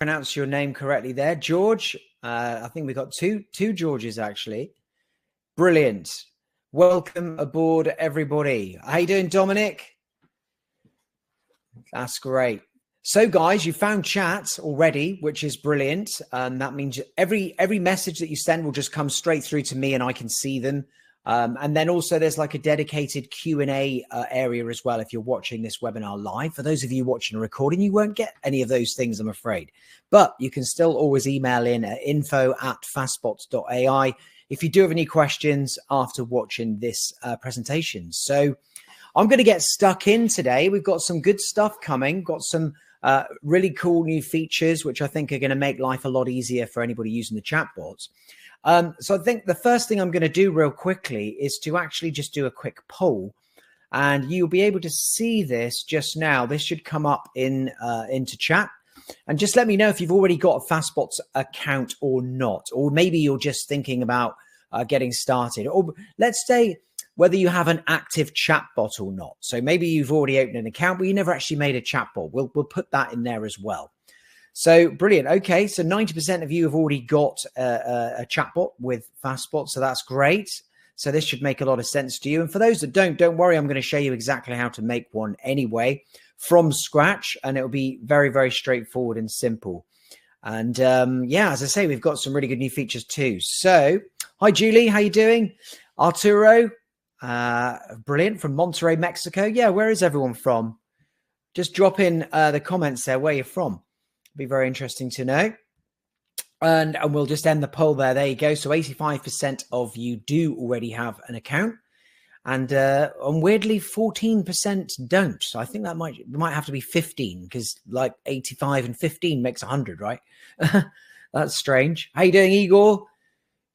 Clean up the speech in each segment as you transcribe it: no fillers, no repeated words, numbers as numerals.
pronounce your name correctly there, George. I think we got two Georges actually. Brilliant. Welcome aboard, everybody. How you doing, Dominic? That's great. So, guys, you found chat already, which is brilliant. That means every message that you send will just come straight through to me, and I can see them. And then also there's like a dedicated Q&A area as well if you're watching this webinar live. For those of you watching a recording, you won't get any of those things, I'm afraid. But you can still always email in at info@fastbots.ai if you do have any questions after watching this presentation. So I'm going to get stuck in today. We've got some good stuff coming, got some really cool new features, which I think are going to make life a lot easier for anybody using the chatbots. So I think the first thing I'm going to do real quickly is to actually just do a quick poll, and you'll be able to see this just now. This should come up into chat, and just let me know if you've already got a FastBots account or not, or maybe you're just thinking about getting started, or let's say whether you have an active chatbot or not. So maybe you've already opened an account, but you never actually made a chatbot. We'll put that in there as well. So brilliant. Okay, so 90% of you have already got a chatbot with FastBot, so that's great. So this should make a lot of sense to you. And for those that don't worry, I'm going to show you exactly how to make one anyway from scratch, and it'll be very, very straightforward and simple. And yeah, as I say, we've got some really good new features too. So hi, Julie, how you doing? Arturo, brilliant, from Monterrey, Mexico. Yeah, where is everyone from? Just drop in the comments there where you're from. Be very interesting to know. And we'll just end the poll there. There you go. So 85% of you do already have an account, and weirdly 14% don't. So I think that might have to be 15, because like 85 and 15 makes 100, right? That's strange. How you doing, Igor?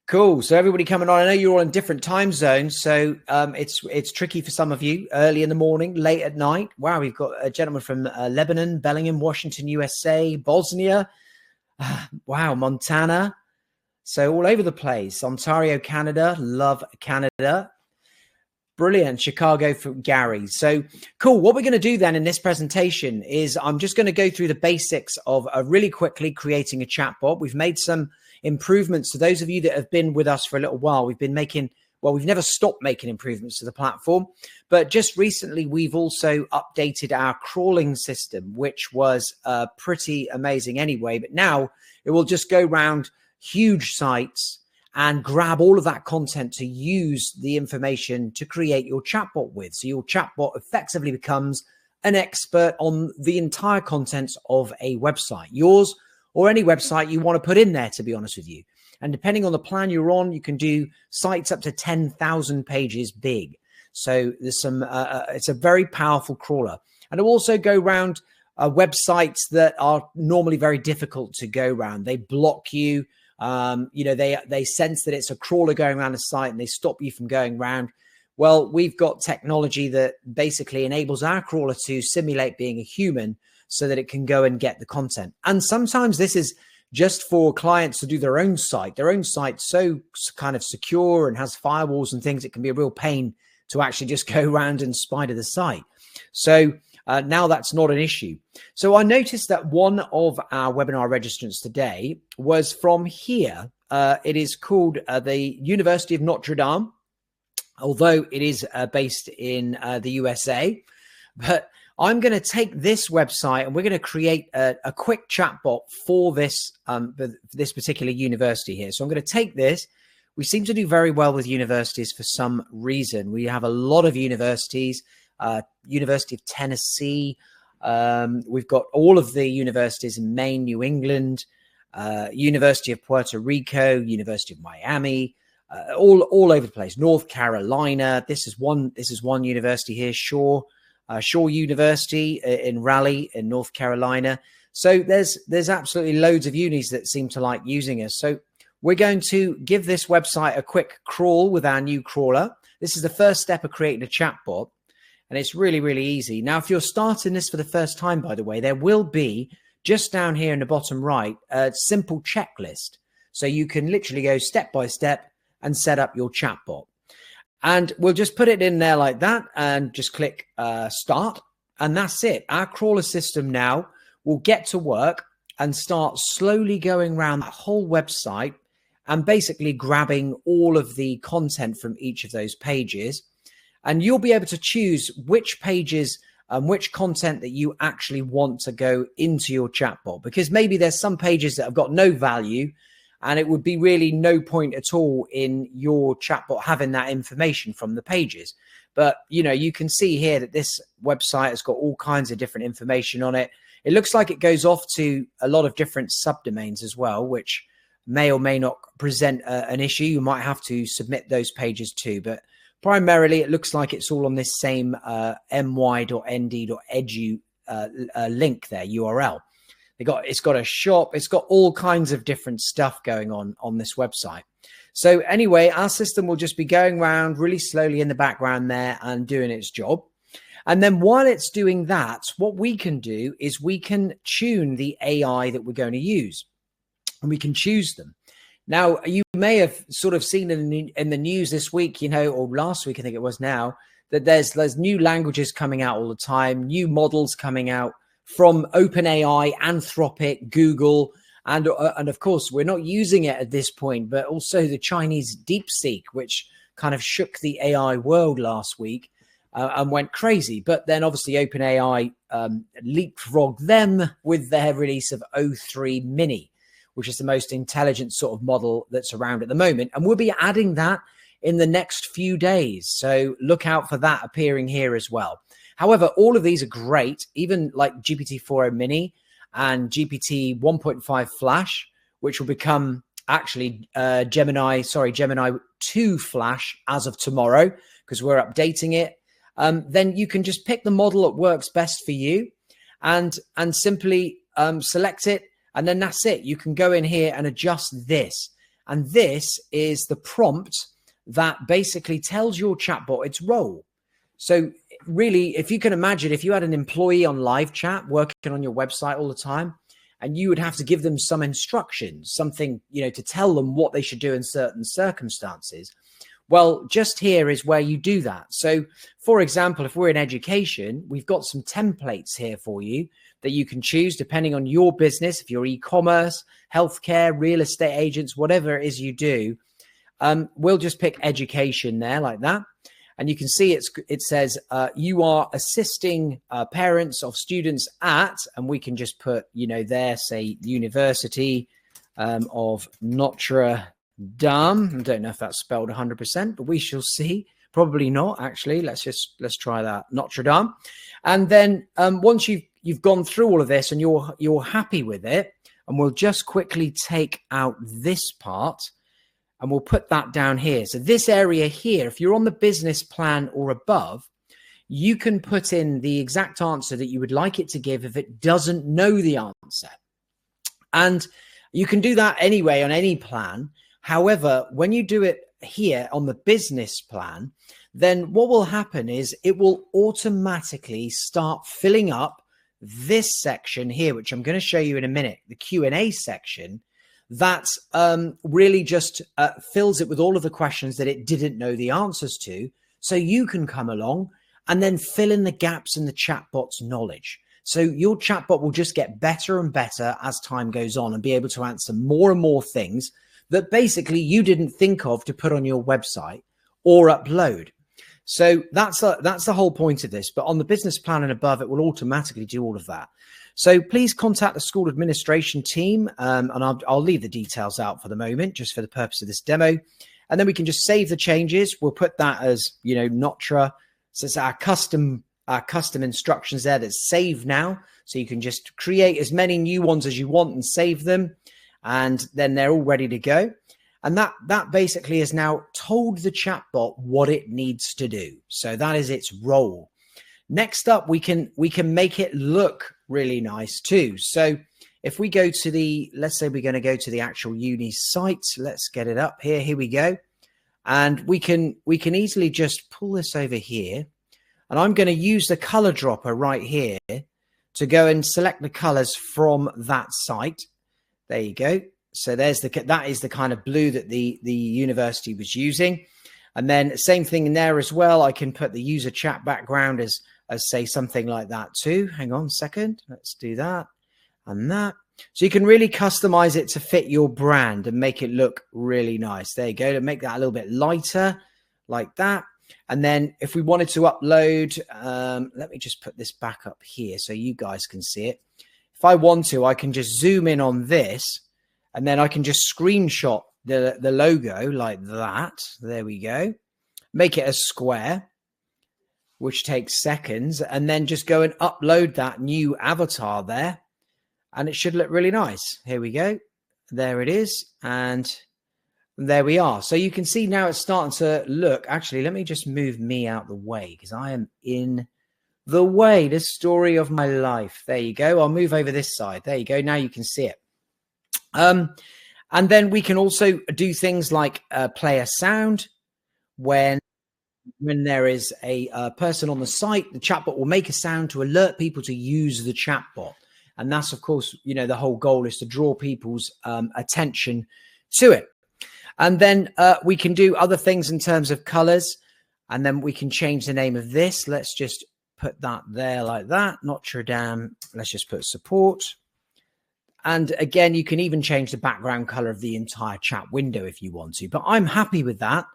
Cool. So everybody coming on. I know you're all in different time zones, so it's tricky for some of you. Early in the morning, late at night. Wow, we've got a gentleman from Lebanon, Bellingham, Washington, USA, Bosnia. Wow, Montana. So all over the place. Ontario, Canada. Love Canada. Brilliant. Chicago for Gary. So cool. What we're going to do then in this presentation is I'm just going to go through the basics of really quickly creating a chatbot. We've made some improvements to those of you that have been with us for a little while. We've never stopped making improvements to the platform, but just recently we've also updated our crawling system, which was pretty amazing anyway. But now it will just go around huge sites and grab all of that content to use the information to create your chatbot with. So your chatbot effectively becomes an expert on the entire contents of a website, yours or any website you want to put in there, to be honest with you. And depending on the plan you're on, you can do sites up to 10,000 pages big. So there's some, it's a very powerful crawler. And it'll also go around websites that are normally very difficult to go around. They block you. They sense that it's a crawler going around a site and they stop you from going around. Well, we've got technology that basically enables our crawler to simulate being a human so that it can go and get the content. And sometimes this is just for clients to do their own site. Their own site's so kind of secure and has firewalls and things, it can be a real pain to actually just go around and spider the site. So now that's not an issue. So I noticed that one of our webinar registrants today was from here. It is called the University of Notre Dame, although it is based in the USA. But I'm going to take this website and we're going to create a quick chatbot for this particular university here. So I'm going to take this. We seem to do very well with universities for some reason. We have a lot of universities, University of Tennessee. We've got all of the universities in Maine, New England, University of Puerto Rico, University of Miami, all over the place. North Carolina. This is one university here, Shore University in Raleigh in North Carolina. So there's absolutely loads of unis that seem to like using us. So we're going to give this website a quick crawl with our new crawler. This is the first step of creating a chatbot, and it's really, really easy. Now, if you're starting this for the first time, by the way, there will be just down here in the bottom right, a simple checklist. So you can literally go step by step and set up your chatbot. And we'll just put it in there like that and just click start. And that's it. Our crawler system now will get to work and start slowly going around that whole website and basically grabbing all of the content from each of those pages. And you'll be able to choose which pages and which content that you actually want to go into your chatbot, because maybe there's some pages that have got no value and it would be really no point at all in your chatbot having that information from the pages. But, you know, you can see here that this website has got all kinds of different information on it. It looks like it goes off to a lot of different subdomains as well, which may or may not present an issue. You might have to submit those pages too, but primarily it looks like it's all on this same my.nd.edu link there, URL. It's got a shop, it's got all kinds of different stuff going on this website. So anyway, our system will just be going around really slowly in the background there and doing its job. And then while it's doing that, what we can do is we can tune the AI that we're going to use. And we can choose them. Now, you may have sort of seen in the news this week, you know, or last week, I think it was now, that there's new languages coming out all the time, new models coming out from OpenAI, Anthropic, Google, and of course, we're not using it at this point, but also the Chinese DeepSeek, which kind of shook the AI world last week and went crazy. But then obviously OpenAI leapfrogged them with their release of O3 Mini, which is the most intelligent sort of model that's around at the moment. And we'll be adding that in the next few days. So look out for that appearing here as well. However, all of these are great, even like GPT-4o Mini and GPT 1.5 Flash, which will become actually Gemini 2 Flash as of tomorrow, because we're updating it. Then you can just pick the model that works best for you and simply select it. And then that's it. You can go in here and adjust this. And this is the prompt that basically tells your chatbot its role. So really, if you can imagine, if you had an employee on live chat working on your website all the time, and you would have to give them some instructions, something, you know, to tell them what they should do in certain circumstances. Well, just here is where you do that. So, for example, if we're in education, we've got some templates here for you that you can choose depending on your business. If you're e-commerce, healthcare, real estate agents, whatever it is you do, we'll just pick education there like that. And you can see it says you are assisting parents of students at, and we can just put, you know, there, say University of Notre Dame. I don't know if that's spelled 100%, but we shall see. Probably not, actually. Let's try that. Notre Dame. And then once you've gone through all of this and you're happy with it, and we'll just quickly take out this part and we'll put that down here. So this area here, if you're on the business plan or above, you can put in the exact answer that you would like it to give if it doesn't know the answer. And you can do that anyway on any plan. However, when you do it here on the business plan, then what will happen is it will automatically start filling up this section here, which I'm going to show you in a minute, the Q&A section, that really just fills it with all of the questions that it didn't know the answers to. So you can come along and then fill in the gaps in the chatbot's knowledge. So your chatbot will just get better and better as time goes on and be able to answer more and more things that basically you didn't think of to put on your website or upload. So that's the whole point of this. But on the business plan and above, it will automatically do all of that. So please contact the school administration team, and I'll leave the details out for the moment, just for the purpose of this demo. And then we can just save the changes. We'll put that as, you know, Notre. So it's our custom instructions there that's saved now. So you can just create as many new ones as you want and save them. And then they're all ready to go. And that basically has now told the chatbot what it needs to do. So that is its role. Next up, we can make it look really nice too. So if we go to let's say we're going to go to the actual uni site. Let's get it up here. Here we go. And we can easily just pull this over here. And I'm going to use the color dropper right here to go and select the colors from that site. There you go. So that is the kind of blue that the university was using. And then same thing in there as well. I can put the user chat background as say something like that too. Hang on a second. Let's do that and that. So you can really customize it to fit your brand and make it look really nice. There you go. To make that a little bit lighter like that. And then if we wanted to upload, let me just put this back up here so you guys can see it. If I want to, I can just zoom in on this and then I can just screenshot the logo like that. There we go. Make it a square, which takes seconds, and then just go and upload that new avatar there. And it should look really nice. Here we go. There it is. And there we are. So you can see now it's starting to look. Actually, let me just move me out the way because I am in the way. The story of my life. There you go. I'll move over this side. There you go. Now you can see it. And then we can also do things like play a sound when there is a person on the site. The chatbot will make a sound to alert people to use the chatbot. And that's, of course, you know, the whole goal is to draw people's attention to it. And then we can do other things in terms of colors. And then we can change the name of this. Let's just put that there like that. Notre Dame. Let's just put support. And again, you can even change the background color of the entire chat window if you want to. But I'm happy with that.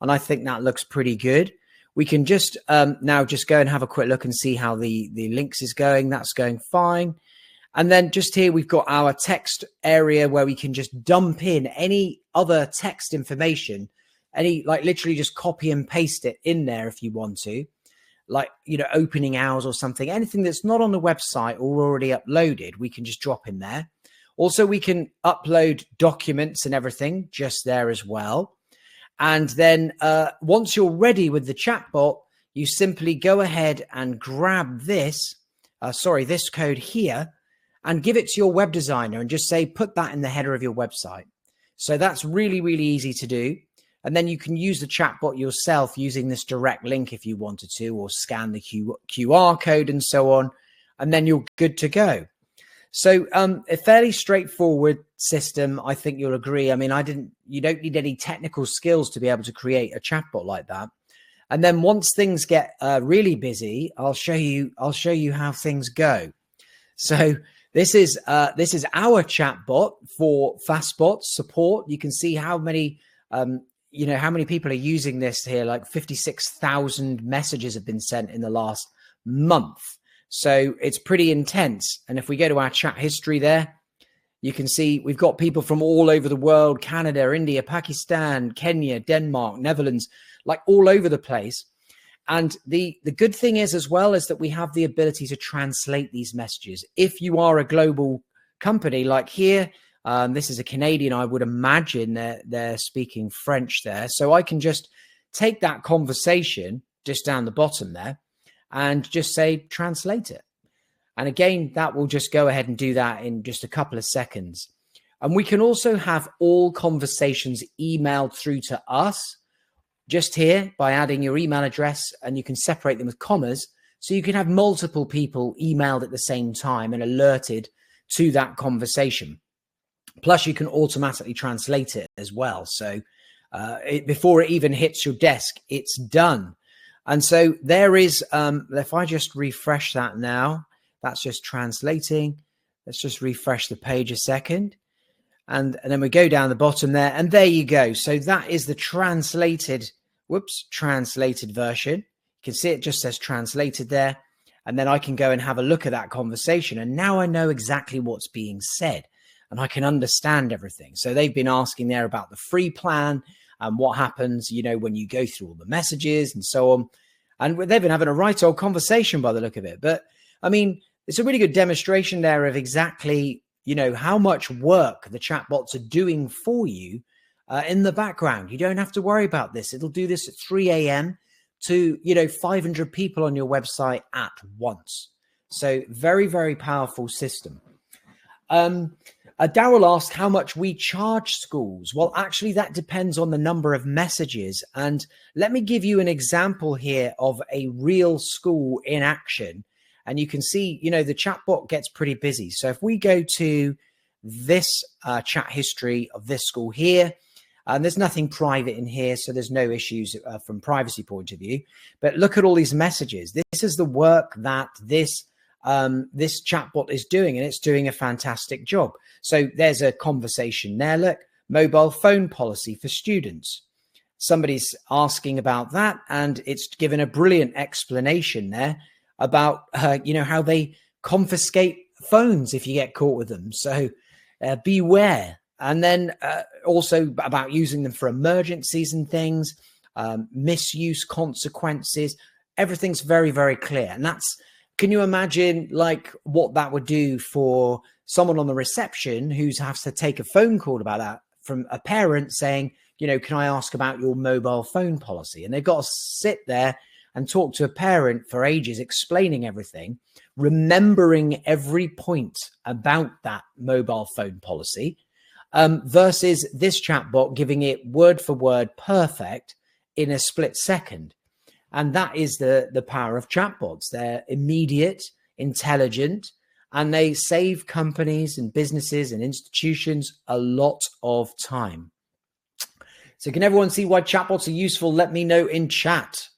And I think that looks pretty good. We can just now just go and have a quick look and see how the links is going. That's going fine. And then just here, we've got our text area where we can just dump in any other text information, like literally just copy and paste it in there if you want to, like, you know, opening hours or something, anything that's not on the website or already uploaded, we can just drop in there. Also, we can upload documents and everything just there as well. And then once you're ready with the chatbot, you simply go ahead and grab this, this code here, and give it to your web designer and just say, put that in the header of your website. So that's really, really easy to do. And then you can use the chatbot yourself using this direct link if you wanted to, or scan the QR code and so on. And then you're good to go. So a fairly straightforward system, I think you'll agree. I mean, you don't need any technical skills to be able to create a chatbot like that. And then once things get really busy, I'll show you how things go. So this is our chatbot for FastBots support. You can see how many, how many people are using this here. Like 56,000 messages have been sent in the last month. So it's pretty intense. And if we go to our chat history there, you can see we've got people from all over the world: Canada, India, Pakistan, Kenya, Denmark, Netherlands, like all over the place. And the good thing is as well is that we have the ability to translate these messages. If you are a global company like here, this is a Canadian, I would imagine they're speaking French there. So I can just take that conversation just down the bottom there and just say, translate it. And again, that will just go ahead and do that in just a couple of seconds. And we can also have all conversations emailed through to us just here by adding your email address, and you can separate them with commas. So you can have multiple people emailed at the same time and alerted to that conversation. Plus, you can automatically translate it as well. So before it even hits your desk, it's done. And so there is, if I just refresh that now, that's just translating. Let's just refresh the page a second. And then we go down the bottom there, and there you go. So that is the translated version. You can see it just says translated there. And then I can go and have a look at that conversation. And now I know exactly what's being said and I can understand everything. So they've been asking there about the free plan and what happens, you know, when you go through all the messages and so on. And they've been having a right old conversation by the look of it. But I mean, it's a really good demonstration there of exactly, you know, how much work the chatbots are doing for you in the background. You don't have to worry about this. It'll do this at 3 a.m. to, 500 people on your website at once. So very, very powerful system. Daryl asked how much we charge schools. Well, actually, that depends on the number of messages. And let me give you an example here of a real school in action. And you can see, the chatbot gets pretty busy. So if we go to this chat history of this school here, and there's nothing private in here, so there's no issues from privacy point of view. But look at all these messages. This is the work that this this chatbot is doing, and it's doing a fantastic job. So there's a conversation there. Look, mobile phone policy for students. Somebody's asking about that, and it's given a brilliant explanation there about how they confiscate phones if you get caught with them. So beware. And then also about using them for emergencies and things, misuse consequences. Everything's very, very clear. And can you imagine like what that would do for someone on the reception who has to take a phone call about that from a parent saying, can I ask about your mobile phone policy? And they've got to sit there and talk to a parent for ages, explaining everything, remembering every point about that mobile phone policy, versus this chatbot giving it word for word perfect in a split second. And that is the power of chatbots. They're immediate, intelligent, and they save companies and businesses and institutions a lot of time. So can everyone see why chatbots are useful? Let me know in chat.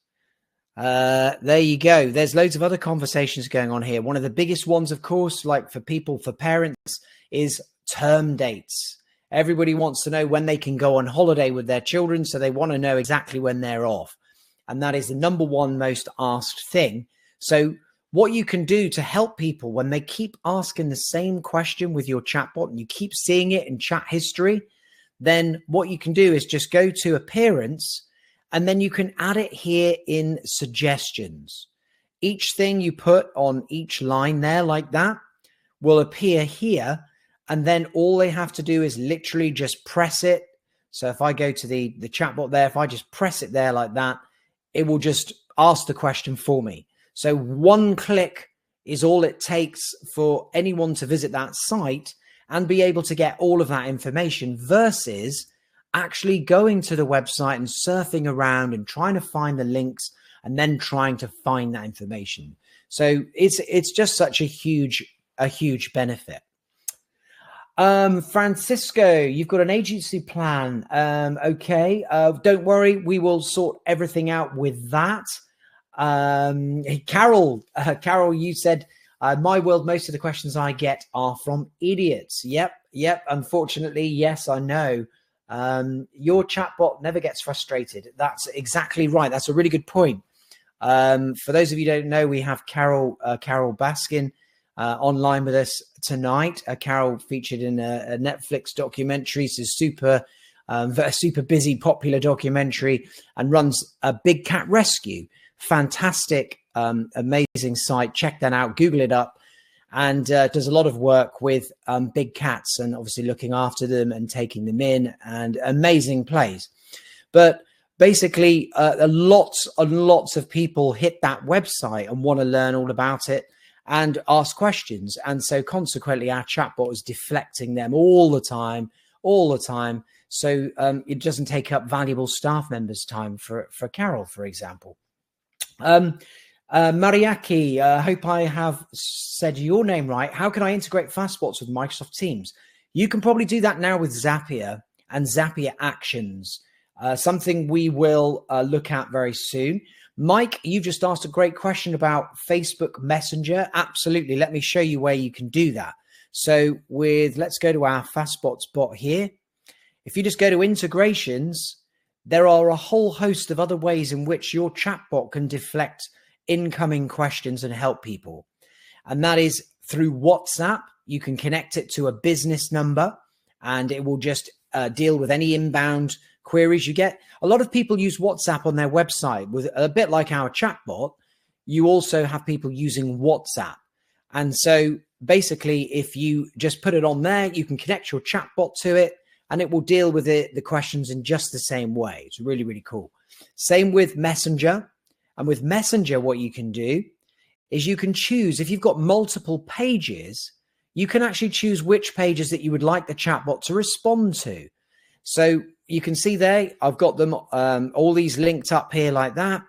There you go. There's loads of other conversations going on here. One of the biggest ones, of course, like for parents, is term dates. Everybody wants to know when they can go on holiday with their children. So they want to know exactly when they're off. And that is the number one most asked thing. So what you can do to help people when they keep asking the same question with your chatbot and you keep seeing it in chat history, then what you can do is just go to appearance, and then you can add it here in suggestions. Each thing you put on each line there like that will appear here. And then all they have to do is literally just press it. So if I go to the chatbot there, if I just press it there like that, it will just ask the question for me. So one click is all it takes for anyone to visit that site and be able to get all of that information, versus actually going to the website and surfing around and trying to find the links and then trying to find that information. So it's just such a huge benefit. Francisco, you've got an agency plan. Okay. Don't worry. We will sort everything out with that. Carol, you said, my world, most of the questions I get are from idiots. Yep. Unfortunately, yes, I know. Your chatbot never gets frustrated. That's exactly right. That's a really good point. For those of you who don't know, we have Carol Baskin online with us tonight. Carol featured in a Netflix documentary. It's a super busy, popular documentary, and runs a Big Cat Rescue. Fantastic, amazing site. Check that out. Google it up. And does a lot of work with big cats and obviously looking after them and taking them in, and amazing place. But basically, lots and lots of people hit that website and want to learn all about it and ask questions. And so consequently, our chatbot is deflecting them all the time. So it doesn't take up valuable staff members' time for Carol, for example. Mariaki, I hope I have said your name right. How can I integrate FastBots with Microsoft Teams? You can probably do that now with Zapier and Zapier Actions, something we will look at very soon. Mike, you've just asked a great question about Facebook Messenger. Absolutely. Let me show you where you can do that. So let's go to our FastBots bot here. If you just go to integrations, there are a whole host of other ways in which your chatbot can deflect incoming questions and help people. And that is through WhatsApp. You can connect it to a business number and it will just deal with any inbound queries you get. A lot of people use WhatsApp on their website, with a bit like our chatbot. You also have people using WhatsApp. And so basically, if you just put it on there, you can connect your chatbot to it and it will deal with the questions in just the same way. It's really, really cool. Same with Messenger. And with Messenger, what you can do is you can choose, if you've got multiple pages, you can actually choose which pages that you would like the chatbot to respond to. So you can see there, I've got them all these linked up here like that.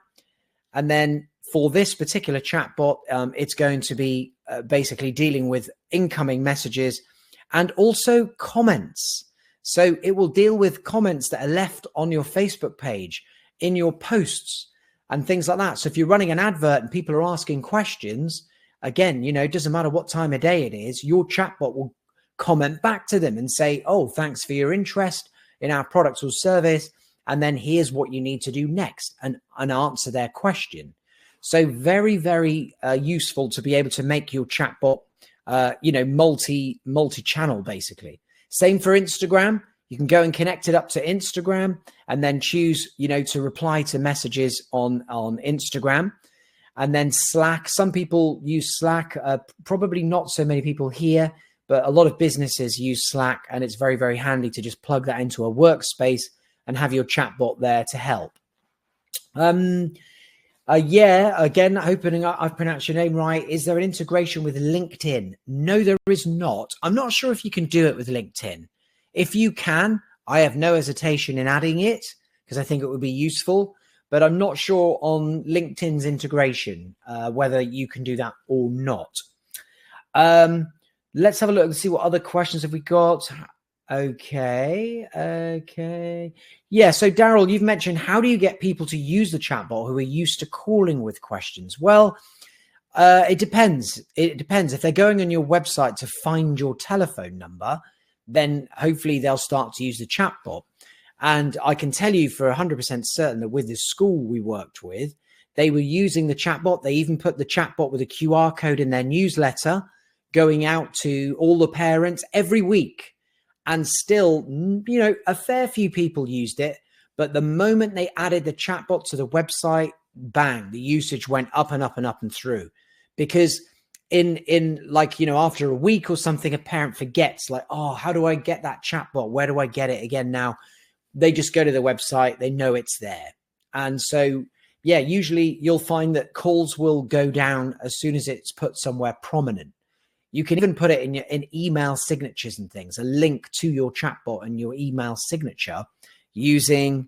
And then for this particular chatbot, it's going to be basically dealing with incoming messages and also comments. So it will deal with comments that are left on your Facebook page, in your posts, and things like that. So if you're running an advert and people are asking questions again, it doesn't matter what time of day it is, your chatbot will comment back to them and say, oh, thanks for your interest in our product or service. And then here's what you need to do next, and answer their question. So very, very useful to be able to make your chatbot, multi-channel basically. Same for Instagram. You can go and connect it up to Instagram and then choose, to reply to messages on Instagram. And then Slack. Some people use Slack, probably not so many people here, but a lot of businesses use Slack, and it's very, very handy to just plug that into a workspace and have your chatbot there to help. Again, hoping I've pronounced your name right. Is there an integration with LinkedIn? No, there is not. I'm not sure if you can do it with LinkedIn. If you can, I have no hesitation in adding it because I think it would be useful, but I'm not sure on LinkedIn's integration, whether you can do that or not. Let's have a look and see what other questions have we got. Okay. Yeah, so Daryl, you've mentioned, how do you get people to use the chatbot who are used to calling with questions? Well, it depends. It depends. If they're going on your website to find your telephone number, then hopefully they'll start to use the chatbot. And I can tell you for 100% certain that with the school we worked with, they were using the chatbot. They even put the chatbot with a QR code in their newsletter going out to all the parents every week. And still, a fair few people used it. But the moment they added the chatbot to the website, bang, the usage went up and up and up and through. Because after a week or something, a parent forgets, like, oh, how do I get that chatbot? Where do I get it again now? They just go to the website. They know it's there. And so, yeah, usually you'll find that calls will go down as soon as it's put somewhere prominent. You can even put it in email signatures and things, a link to your chatbot and your email signature using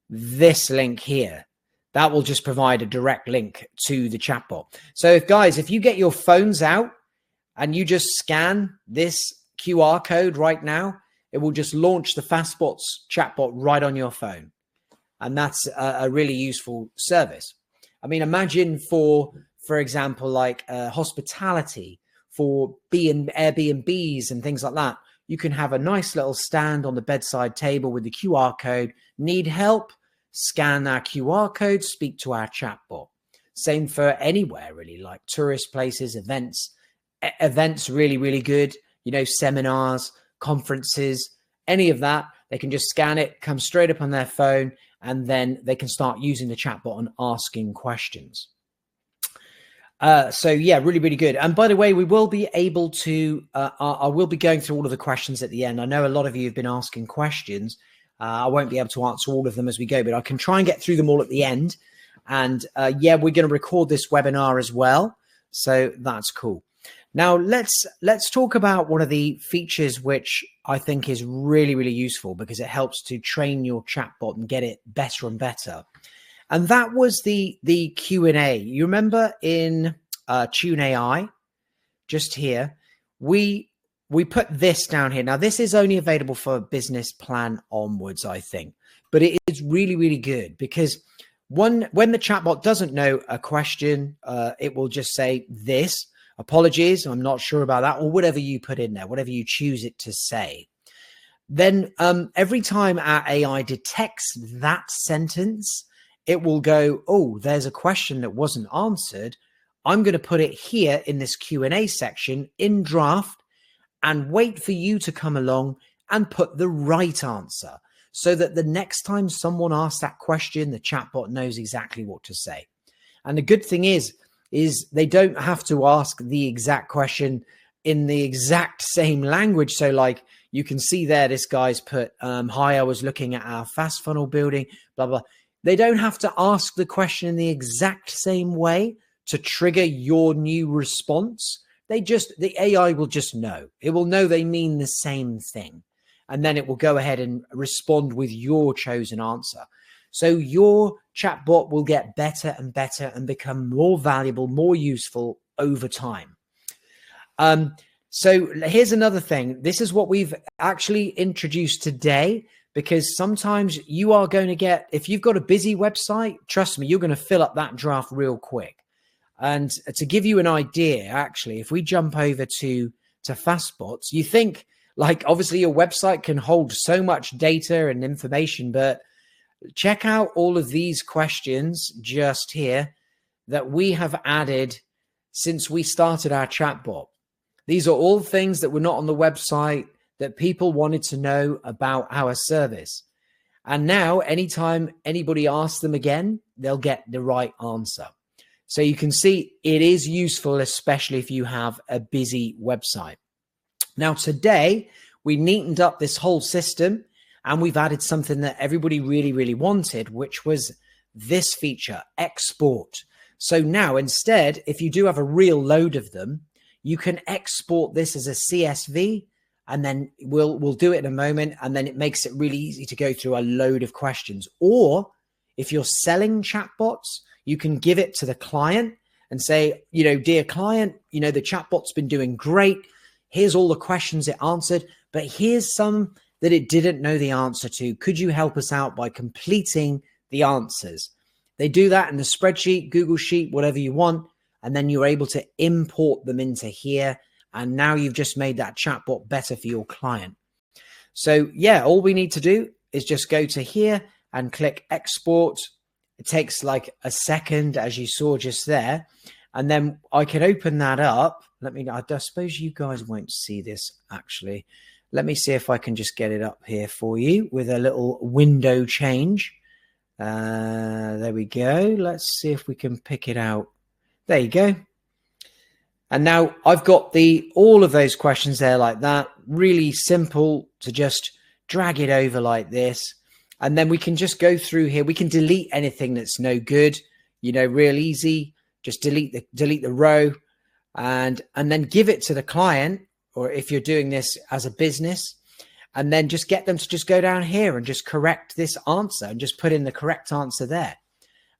this link here. That will just provide a direct link to the chatbot. So if you get your phones out and you just scan this QR code right now, it will just launch the FastBots chatbot right on your phone. And that's a really useful service. I mean, imagine for example, like hospitality, for Airbnbs and things like that. You can have a nice little stand on the bedside table with the QR code. Need help? Scan our QR code, speak to our chatbot. Same for anywhere, really, like tourist places, events. Events really, really good. Seminars, conferences, any of that. They can just scan it, come straight up on their phone, and then they can start using the chatbot and asking questions. So yeah, really, really good. And by the way, we will be able to, I will be going through all of the questions at the end. I know a lot of you have been asking questions. I won't be able to answer all of them as we go, but I can try and get through them all at the end. And yeah, we're going to record this webinar as well. So that's cool. Now let's talk about one of the features which I think is really, really useful because it helps to train your chatbot and get it better and better. And that was the Q&A. You remember in Tune AI, just here, we put this down here. Now, this is only available for business plan onwards, I think. But it is really, really good because when the chatbot doesn't know a question, it will just say this. Apologies, I'm not sure about that, or whatever you put in there, whatever you choose it to say. Then every time our AI detects that sentence, it will go, oh, there's a question that wasn't answered. I'm going to put it here in this Q&A section in draft and wait for you to come along and put the right answer so that the next time someone asks that question, the chatbot knows exactly what to say. And the good thing is they don't have to ask the exact question in the exact same language. So like you can see there, this guy's put, hi, I was looking at our fast funnel building, blah, blah. They don't have to ask the question in the exact same way to trigger your new response. The AI will just know. It will know they mean the same thing. And then it will go ahead and respond with your chosen answer. So your chatbot will get better and better and become more valuable, more useful over time. So here's another thing. This is what we've actually introduced today, because sometimes you are going to get, if you've got a busy website, trust me, you're going to fill up that draft real quick. And to give you an idea, actually, if we jump over to FastBots, you think like obviously your website can hold so much data and information, but check out all of these questions just here that we have added since we started our chatbot. These are all things that were not on the website that people wanted to know about our service. And now anytime anybody asks them again, they'll get the right answer. So you can see it is useful, especially if you have a busy website. Now, today we neatened up this whole system and we've added something that everybody really, really wanted, which was this feature, export. So now instead, if you do have a real load of them, you can export this as a CSV, and then we'll do it in a moment. And then it makes it really easy to go through a load of questions. Or if you're selling chatbots, you can give it to the client and say, dear client, the chatbot's been doing great. Here's all the questions it answered, but here's some that it didn't know the answer to. Could you help us out by completing the answers? They do that in the spreadsheet, Google Sheet, whatever you want. And then you're able to import them into here. And now you've just made that chatbot better for your client. So yeah, all we need to do is just go to here and click export. It takes like a second, as you saw just there. And then I can open that up. I suppose you guys won't see this actually. Let me see if I can just get it up here for you with a little window change. There we go. Let's see if we can pick it out. There you go. And now I've got all of those questions there like that. Really simple to just drag it over like this. And then we can just go through here. We can delete anything that's no good, real easy. Just delete the row and then give it to the client, or if you're doing this as a business, and then just get them to just go down here and just correct this answer and just put in the correct answer there.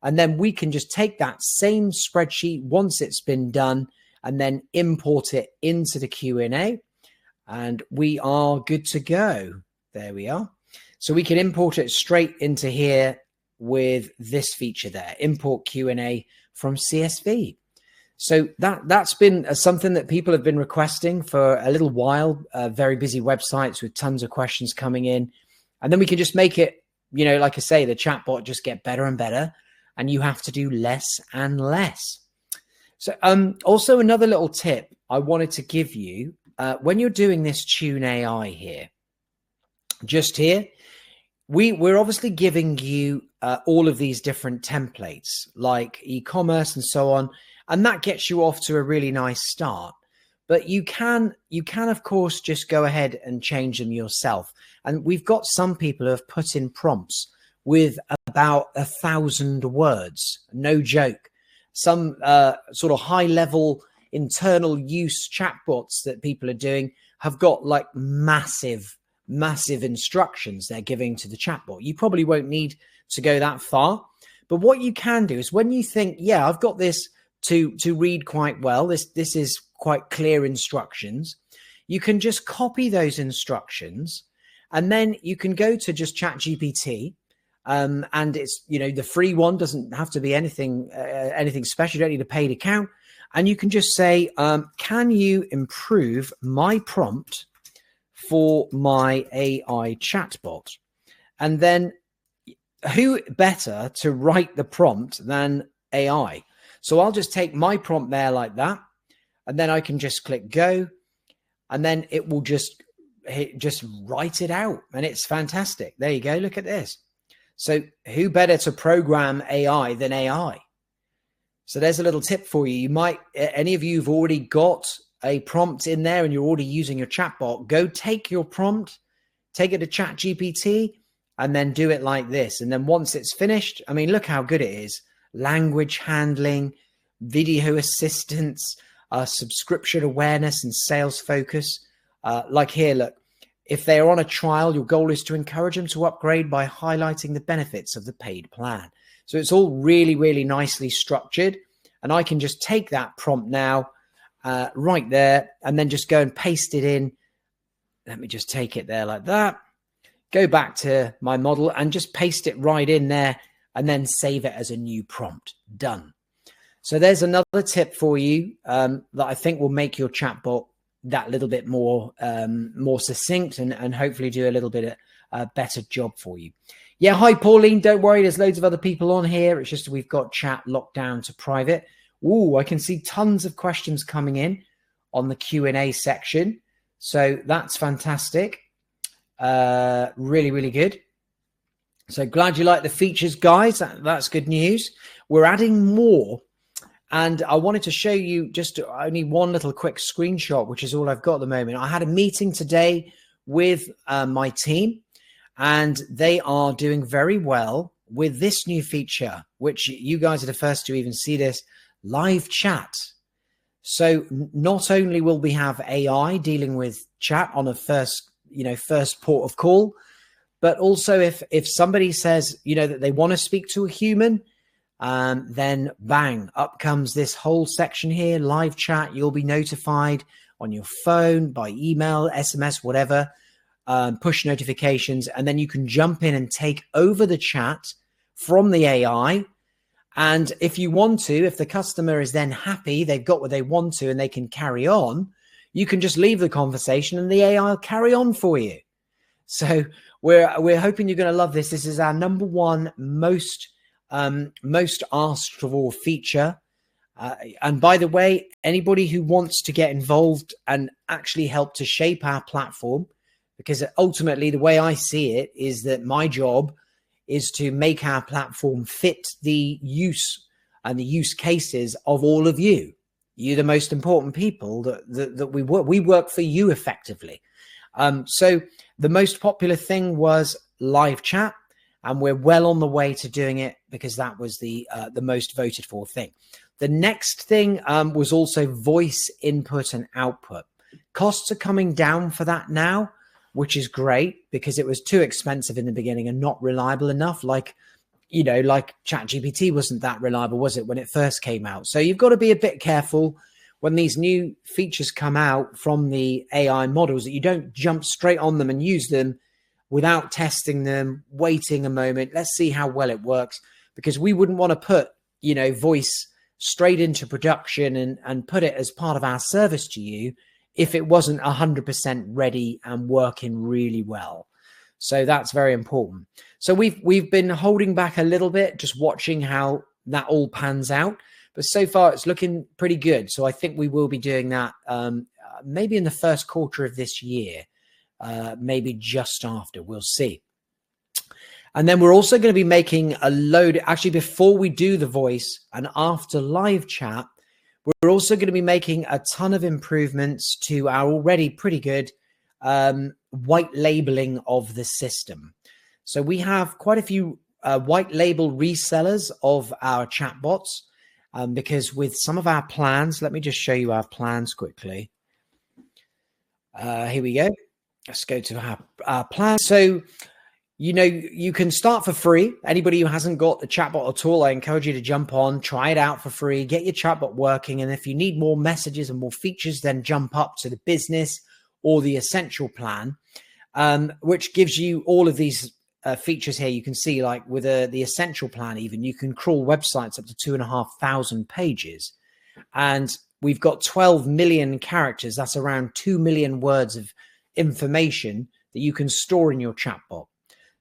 And then we can just take that same spreadsheet once it's been done and then import it into the Q&A, and we are good to go. There we are. So we can import it straight into here with this feature there, import Q&A from CSV. So that's been something that people have been requesting for a little while, very busy websites with tons of questions coming in. And then we can just make it, like I say, the chatbot just get better and better, and you have to do less and less. So also another little tip I wanted to give you, when you're doing this Tune AI here, just here, we're obviously giving you all of these different templates like e-commerce and so on, and that gets you off to a really nice start. But you can of course just go ahead and change them yourself. And we've got some people who have put in prompts with about 1,000 words, no joke. Some sort of high level internal use chatbots that people are doing have got like massive instructions they're giving to the chatbot. You probably won't need to go that far, but what you can do is when you think, yeah, I've got this to read quite well, this is quite clear instructions, you can just copy those instructions, and then you can go to just ChatGPT, and it's, the free one doesn't have to be anything special. You don't need a paid account, and you can just say, can you improve my prompt for my AI chatbot? And then who better to write the prompt than AI? So I'll just take my prompt there like that, and then I can just click go, and then it will just write it out, and it's fantastic. There you go. Look at this. So who better to program AI than AI? So there's a little tip for you. You might, any of you who've already got a prompt in there and you're already using your chatbot, go take your prompt, take it to ChatGPT, and then do it like this. And then once it's finished, I mean, look how good it is. Language handling, video assistance, subscription awareness and sales focus. Like here, look, if they're on a trial, your goal is to encourage them to upgrade by highlighting the benefits of the paid plan. So it's all really, really nicely structured. And I can just take that prompt now, right there, and then just go and paste it in. Let me just take it there like that. Go back to my model and just paste it right in there, and then save it as a new prompt. Done. So there's another tip for you that I think will make your chatbot that little bit more more succinct and hopefully do a little bit better job for you. Yeah, hi Pauline, don't worry, there's loads of other people on here. It's just we've got chat locked down to private. Ooh, I can see tons of questions coming in on the Q&A section. So that's fantastic. Really, really good. So glad you like the features, guys. That's good news. We're adding more. And I wanted to show you just only one little quick screenshot, which is all I've got at the moment. I had a meeting today with my team, and they are doing very well with this new feature, which you guys are the first to even see this, live chat. So not only will we have AI dealing with chat on a first port of call, but also if somebody says, that they want to speak to a human, then bang, up comes this whole section here, live chat. You'll be notified on your phone, by email, SMS, whatever, push notifications, and then you can jump in and take over the chat from the AI. And if you want to, if the customer is then happy, they've got what they want to, and they can carry on, you can just leave the conversation and the AI will carry on for you. So we're hoping you're going to love this. This is our number one most asked for feature. And by the way, anybody who wants to get involved and actually help to shape our platform, because ultimately the way I see it is that my job is to make our platform fit the use and the use cases of all of you. You're the most important people that we work for you effectively. So the most popular thing was live chat, and we're well on the way to doing it because that was the most voted for thing. The next thing was also voice input and output. Costs are coming down for that now, which is great because it was too expensive in the beginning and not reliable enough. Like ChatGPT wasn't that reliable, was it, when it first came out? So you've got to be a bit careful when these new features come out from the AI models that you don't jump straight on them and use them without testing them, waiting a moment. Let's see how well it works, because we wouldn't want to put, voice straight into production and put it as part of our service to you if it wasn't 100% ready and working really well. So that's very important. So we've been holding back a little bit, just watching how that all pans out. But so far it's looking pretty good. So I think we will be doing that maybe in the first quarter of this year, maybe just after, we'll see. And then we're also going to be making a load, actually before we do the voice and after live chat, we're also going to be making a ton of improvements to our already pretty good white labeling of the system. So we have quite a few white label resellers of our chatbots, because with some of our plans, let me just show you our plans quickly. Here we go. Let's go to our plan. So, you can start for free. Anybody who hasn't got the chatbot at all, I encourage you to jump on, try it out for free, get your chatbot working. And if you need more messages and more features, then jump up to the business or the essential plan, which gives you all of these features here. You can see, like with the essential plan, even you can crawl websites up to 2,500 pages. And we've got 12 million characters. That's around 2 million words of information that you can store in your chatbot.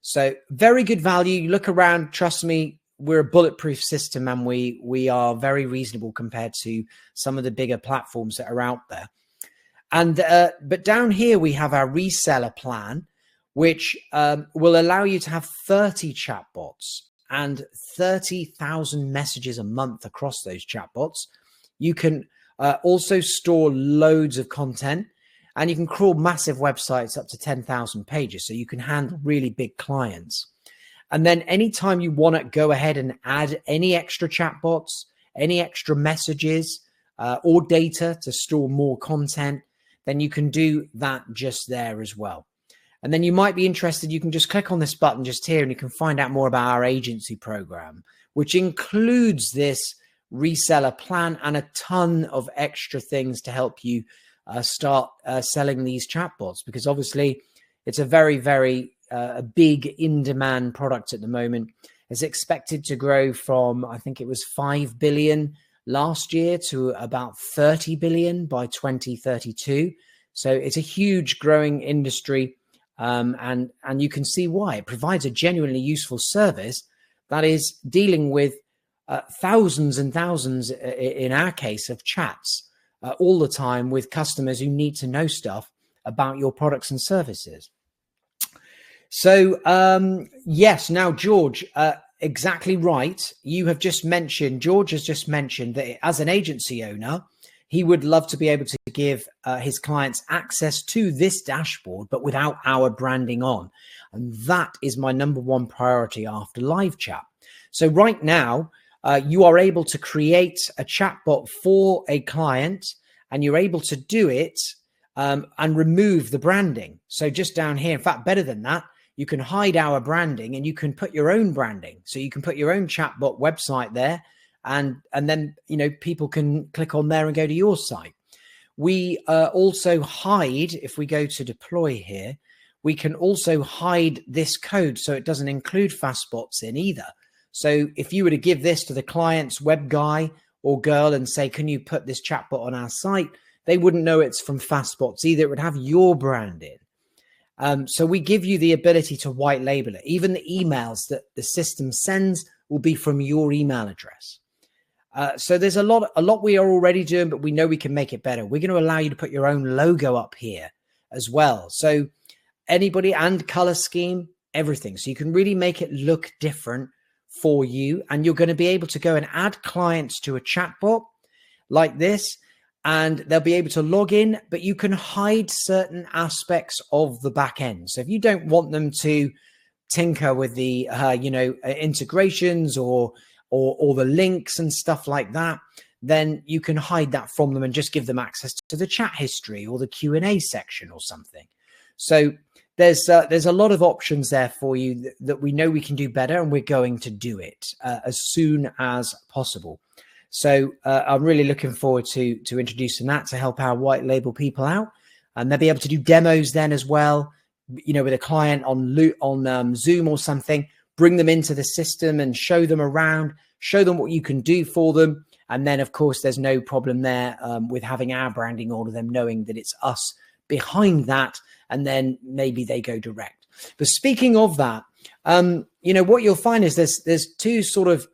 So very good value. Look around, trust me, we're a bulletproof system, and we are very reasonable compared to some of the bigger platforms that are out there. And but down here we have our reseller plan, which will allow you to have 30 chatbots and 30,000 messages a month across those chatbots. You can also store loads of content, and you can crawl massive websites up to 10,000 pages. So you can handle really big clients. And then anytime you want to go ahead and add any extra chatbots, any extra messages or data to store more content, then you can do that just there as well. And then you might be interested, you can just click on this button just here and you can find out more about our agency program, which includes this reseller plan and a ton of extra things to help you start selling these chatbots, because obviously it's a very, very big in-demand product at the moment. It's expected to grow from, I think it was 5 billion last year to about 30 billion by 2032. So it's a huge growing industry. And you can see why. It provides a genuinely useful service that is dealing with thousands and thousands, in our case, of chats all the time with customers who need to know stuff about your products and services. So, yes, now, George, exactly right. You have just mentioned, George has just mentioned that as an agency owner, he would love to be able to give his clients access to this dashboard, but without our branding on. And that is my number one priority after live chat. So right now, you are able to create a chatbot for a client, and you're able to do it and remove the branding. So just down here, in fact, better than that, you can hide our branding and you can put your own branding. So you can put your own chatbot website there, and then, you know, people can click on there and go to your site. We also hide, if we go to deploy here, we can also hide this code so it doesn't include FastBots in either. So if you were to give this to the client's web guy or girl and say, can you put this chatbot on our site? They wouldn't know it's from FastBots either. It would have your brand in. So we give you the ability to white label it. Even the emails that the system sends will be from your email address. So there's a lot we are already doing, but we know we can make it better. We're going to allow you to put your own logo up here as well. So anybody, and color scheme, everything. So you can really make it look different for you. And you're going to be able to go and add clients to a chatbot like this, and they'll be able to log in, but you can hide certain aspects of the back end. So if you don't want them to tinker with the, integrations or the links and stuff like that, then you can hide that from them and just give them access to the chat history or the Q&A section or something. So there's a lot of options there for you that we know we can do better, and we're going to do it as soon as possible. So I'm really looking forward to introducing that to help our white label people out, and they'll be able to do demos then as well, you know, with a client on Zoom or something. Bring them into the system and show them around, show them what you can do for them. And then, of course, there's no problem there with having our branding, all of them knowing that it's us behind that. And then maybe they go direct. But speaking of that, what you'll find is there's two sort of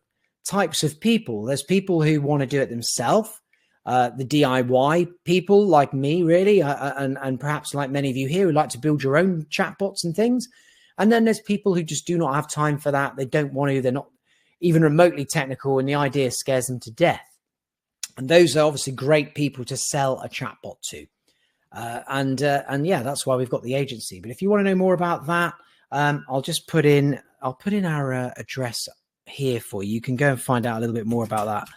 types of people. There's people who want to do it themselves, the DIY people like me, really, and perhaps like many of you here who like to build your own chatbots and things. And then there's people who just do not have time for that. They don't want to. They're not even remotely technical, and the idea scares them to death. And those are obviously great people to sell a chatbot to. And yeah, that's why we've got the agency. But if you want to know more about that, I'll put in our address here for you. You can go and find out a little bit more about that,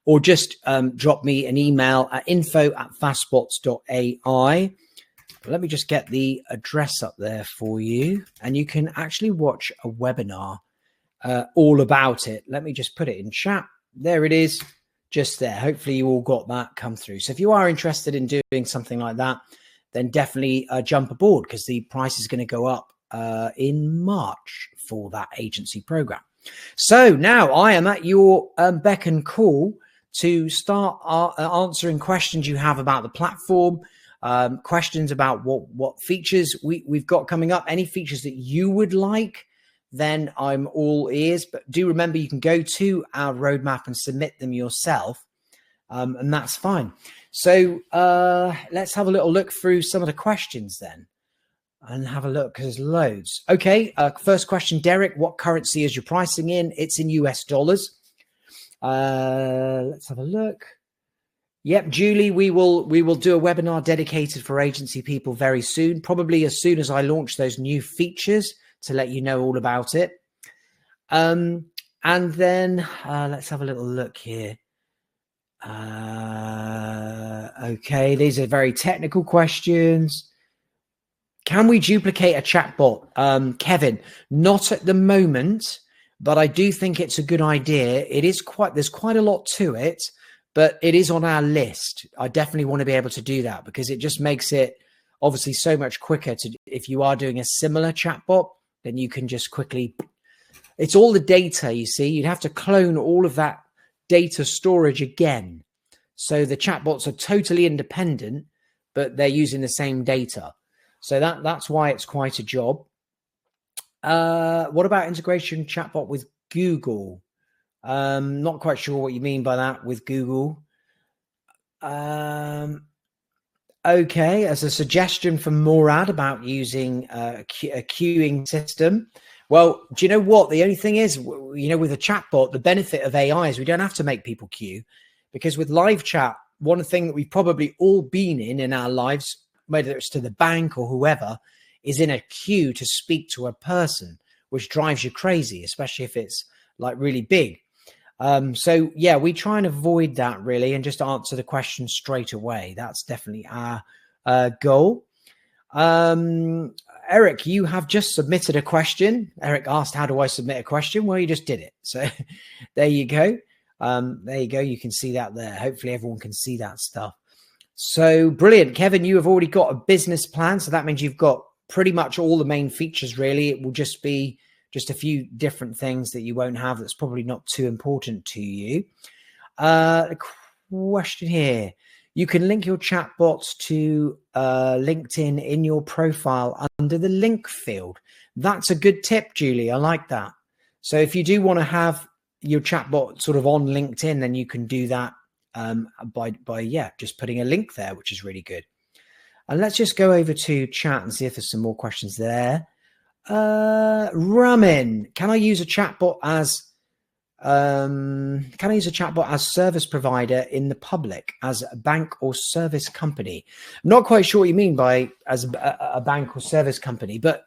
or just drop me an email at info@fastbots.ai. Let me just get the address up there for you, and you can actually watch a webinar all about it. Let me just put it in chat. There it is, just there. Hopefully you all got that come through. So if you are interested in doing something like that, then definitely jump aboard, because the price is going to go up in March for that agency program. So now I am at your beck and call to start answering questions you have about the platform. Questions about what features we've got coming up, any features that you would like, then I'm all ears. But do remember, you can go to our roadmap and submit them yourself, and that's fine. So let's have a little look through some of the questions then, and have a look, because there's loads. Okay, first question, Derek, what currency is your pricing in? It's in US dollars. Let's have a look. Yep, Julie, we will do a webinar dedicated for agency people very soon, probably as soon as I launch those new features, to let you know all about it. And then let's have a little look here. Okay, these are very technical questions. Can we duplicate a chatbot? Kevin, not at the moment, but I do think it's a good idea. There's quite a lot to it, but it is on our list. I definitely want to be able to do that, because it just makes it obviously so much quicker to, if you are doing a similar chatbot, then you can just quickly, it's all the data, you see. You'd have to clone all of that data storage again. So the chatbots are totally independent, but they're using the same data. So that's why it's quite a job. What about integration chatbot with Google? Not quite sure what you mean by that with Google. Okay, as a suggestion from Morad about using a queuing system. Well, do you know what? The only thing is, with a chatbot, the benefit of AI is we don't have to make people queue, because with live chat, one thing that we've probably all been in our lives, whether it's to the bank or whoever, is in a queue to speak to a person, which drives you crazy, especially if it's like really big. So yeah, we try and avoid that really and just answer the question straight away. That's definitely our goal. Eric, you have just submitted a question. Eric asked, how do I submit a question? Well, you just did it. So there you go. There you go. You can see that there. Hopefully everyone can see that stuff. So brilliant. Kevin, you have already got a business plan. So that means you've got pretty much all the main features really. It will just be just a few different things that you won't have. That's probably not too important to you. A question here. You can link your chatbots to LinkedIn in your profile under the link field. That's a good tip, Julie. I like that. So if you do want to have your chatbot sort of on LinkedIn, then you can do that by just putting a link there, which is really good. And let's just go over to chat and see if there's some more questions there. Ramin, can I use a chatbot as service provider in the public as a bank or service company? I'm not quite sure what you mean by as a bank or service company, but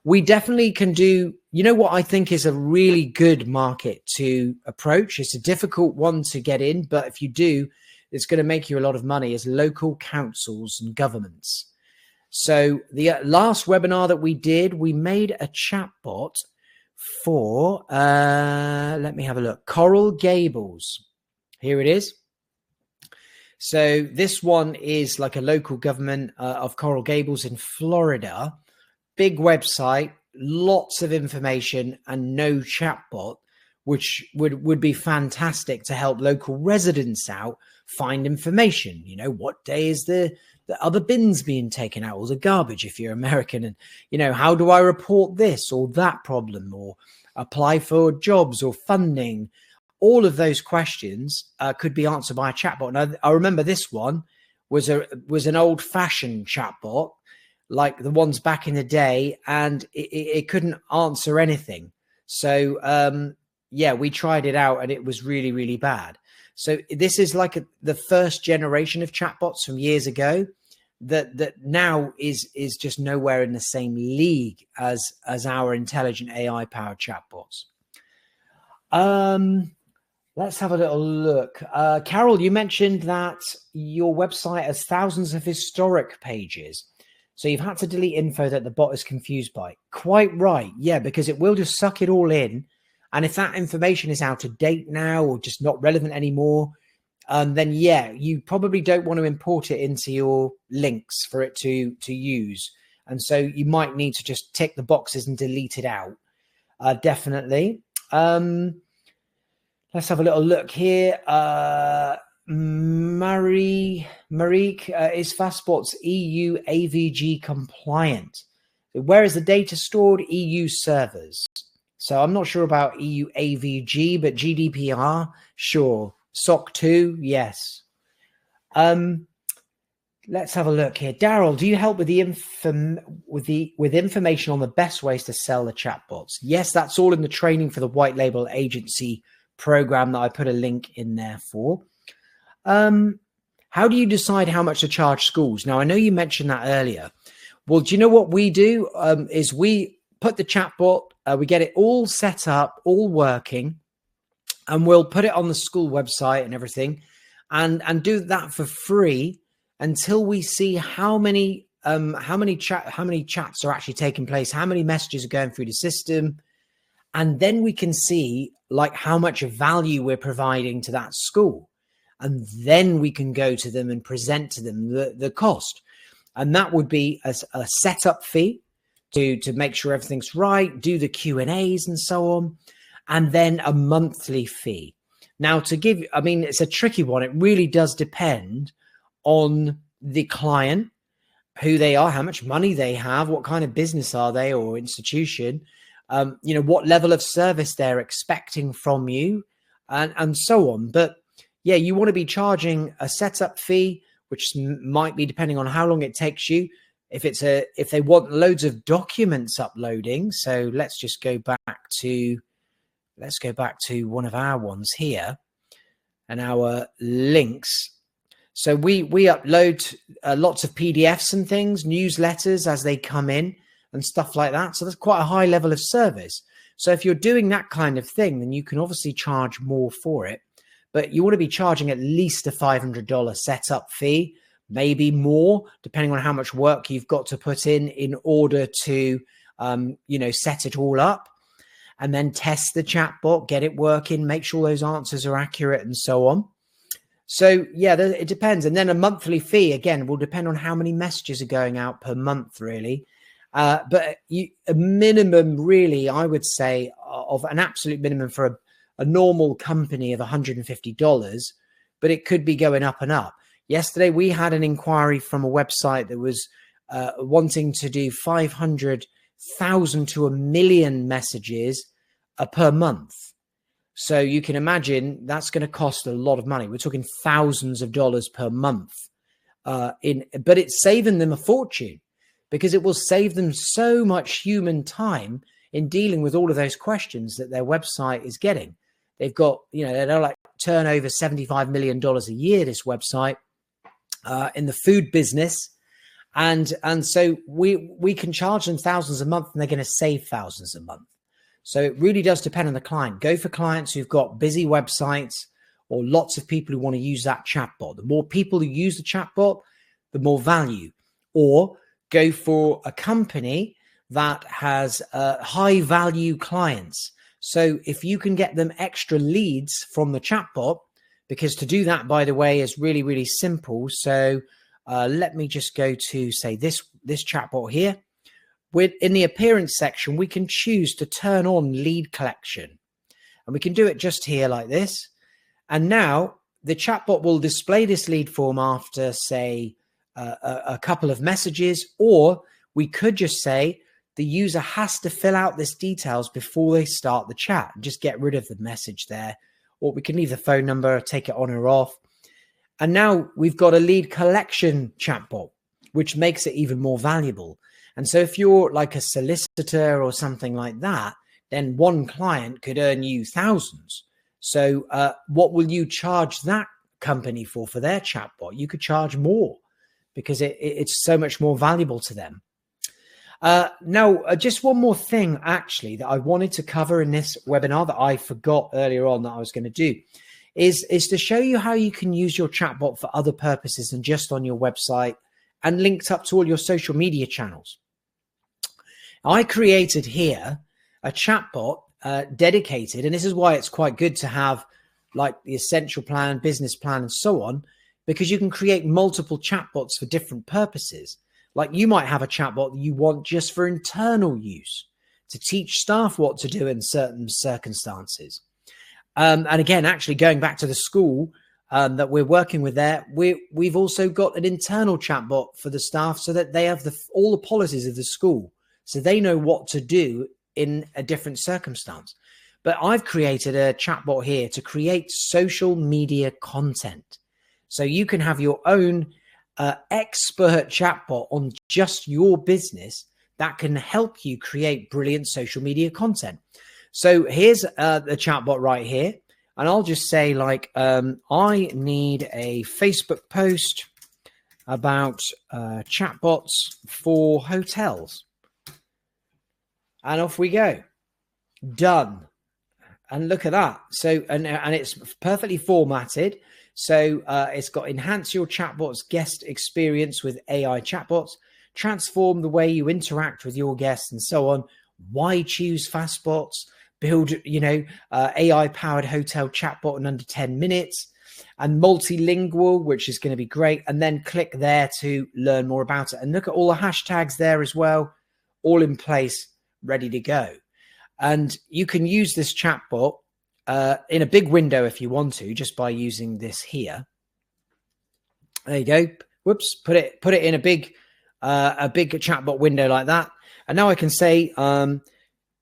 we definitely can do, what I think is a really good market to approach. It's a difficult one to get in, but if you do, it's going to make you a lot of money, as local councils and governments. So the last webinar that we did, we made a chatbot for, let me have a look, Coral Gables. Here it is. So this one is like a local government of Coral Gables in Florida. Big website, lots of information and no chatbot, which would be fantastic to help local residents out find information. What day is the other bins being taken out, or the garbage if you're American, and how do I report this or that problem, or apply for jobs or funding. All of those questions could be answered by a chatbot. Now, I remember this one was an old-fashioned chatbot, like the ones back in the day, and it couldn't answer anything. So yeah, we tried it out and it was really, really bad. So this is like the first generation of chatbots from years ago that now is just nowhere in the same league as our intelligent AI powered chatbots. Let's have a little look. Carol, you mentioned that your website has thousands of historic pages. So you've had to delete info that the bot is confused by. Quite right. Yeah, because it will just suck it all in. And if that information is out of date now or just not relevant anymore, then yeah, you probably don't want to import it into your links for it to use. And so you might need to just tick the boxes and delete it out. Definitely. Let's have a little look here. Marique, is FastBots EU AVG compliant? Where is the data stored? EU servers. So I'm not sure about EU AVG, but GDPR, sure. SOC 2, yes. Let's have a look here. Daryl, do you help with with information on the best ways to sell the chatbots? Yes, that's all in the training for the white label agency program that I put a link in there for. How do you decide how much to charge schools? Now, I know you mentioned that earlier. Well, do you know what we do? Is we put the chatbot, we get it all set up, all working, and we'll put it on the school website and everything, and do that for free until we see how many chats are actually taking place, how many messages are going through the system, and then we can see like how much value we're providing to that school, and then we can go to them and present to them the cost, and that would be a setup fee to make sure everything's right, do the Q&As and so on, and then a monthly fee. Now, I mean, it's a tricky one. It really does depend on the client, who they are, how much money they have, what kind of business are they or institution, what level of service they're expecting from you, and so on. But yeah, you want to be charging a setup fee, which might be depending on how long it takes you. If they want loads of documents uploading, so let's go back to one of our ones here and our links. So we upload lots of PDFs and things, newsletters as they come in and stuff like that. So that's quite a high level of service. So if you're doing that kind of thing, then you can obviously charge more for it. But you want to be charging at least a $500 setup fee, maybe more, depending on how much work you've got to put in order to, set it all up and then test the chatbot, get it working, make sure those answers are accurate and so on. So yeah, it depends. And then a monthly fee, again, will depend on how many messages are going out per month, really. But a minimum, really, I would say, of an absolute minimum for a normal company of $150, but it could be going up and up. Yesterday, we had an inquiry from a website that was wanting to do 500,000 to 1 million messages per month. So you can imagine that's going to cost a lot of money. We're talking thousands of dollars per month. But it's saving them a fortune because it will save them so much human time in dealing with all of those questions that their website is getting. They've got, they're like turnover $75 million a year, this website, in the food business. And so we can charge them thousands a month and they're going to save thousands a month. So it really does depend on the client. Go for clients who've got busy websites or lots of people who want to use that chatbot. The more people who use the chatbot, the more value. Or go for a company that has high value clients. So if you can get them extra leads from the chatbot, because to do that, by the way, is really, really simple. So let me just go to, say, this chatbot here. In the appearance section, we can choose to turn on lead collection. And we can do it just here like this. And now the chatbot will display this lead form after, say, a couple of messages. Or we could just say the user has to fill out this details before they start the chat. Just get rid of the message there. Or we can leave the phone number, take it on or off. And now we've got a lead collection chatbot, which makes it even more valuable. And so if you're like a solicitor or something like that, then one client could earn you thousands. So what will you charge that company for their chatbot? You could charge more because it's so much more valuable to them. Now, just one more thing, actually, that I wanted to cover in this webinar that I forgot earlier on that I was going to do is to show you how you can use your chatbot for other purposes than just on your website and linked up to all your social media channels. I created here a chatbot dedicated, and this is why it's quite good to have like the essential plan, business plan, and so on, because you can create multiple chatbots for different purposes. Like you might have a chatbot that you want just for internal use to teach staff what to do in certain circumstances. And again, actually going back to the school that we're working with there, we've also got an internal chatbot for the staff so that they have all the policies of the school. So they know what to do in a different circumstance. But I've created a chatbot here to create social media content. So you can have your own expert chatbot on just your business that can help you create brilliant social media content. So here's the chatbot right here. And I'll just say like, I need a Facebook post about chatbots for hotels. And off we go. Done. And look at that. So, and it's perfectly formatted. So it's got enhance your chatbot's guest experience with AI chatbots, transform the way you interact with your guests and so on. Why choose FastBots? Build, AI powered hotel chatbot in under 10 minutes and multilingual, which is going to be great. And then click there to learn more about it. And look at all the hashtags there as well, all in place, ready to go. And you can use this chatbot in a big window if you want to, just by using this here. There you go. Whoops, put it in a big chatbot window like that. And now I can say,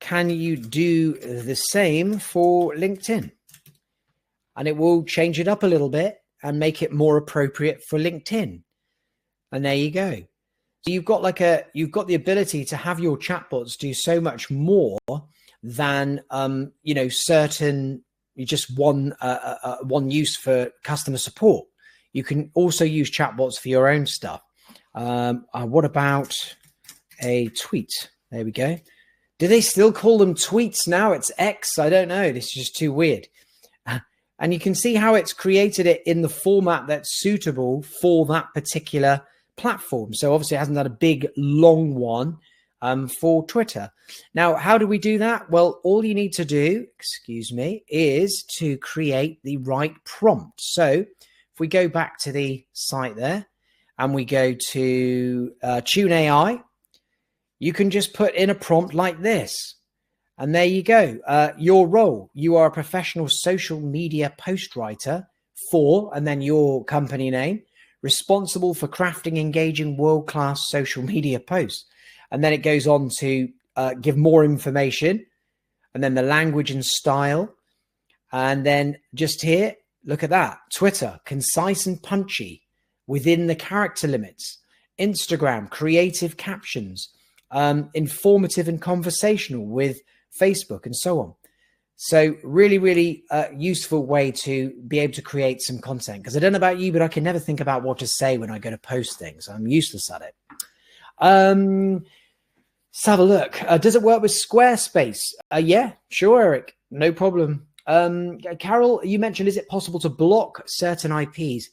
can you do the same for LinkedIn? And it will change it up a little bit and make it more appropriate for LinkedIn. And there you go. So you've got the ability to have your chatbots do so much more than certain just one use for customer support. You can also use chatbots for your own stuff. What about a tweet? There we go. Do they still call them tweets now? It's X. I don't know. This is just too weird. And you can see how it's created it in the format that's suitable for that particular platform. So obviously it hasn't done a big, long one for Twitter. Now, how do we do that? Well, all you need to do, is to create the right prompt. So if we go back to the site there and we go to Tune AI, you can just put in a prompt like this. And there you go. Your role, you are a professional social media post writer for, and then your company name, responsible for crafting engaging world-class social media posts. And then it goes on to give more information, and then the language and style. And then just here, look at that. Twitter, concise and punchy within the character limits. Instagram, creative captions, informative and conversational with Facebook, and so on. So really, really useful way to be able to create some content. Because I don't know about you, but I can never think about what to say when I go to post things. I'm useless at it. Let's have a look. Does it work with Squarespace? Yeah, sure, Eric. No problem. Carol, you mentioned, is it possible to block certain IPs?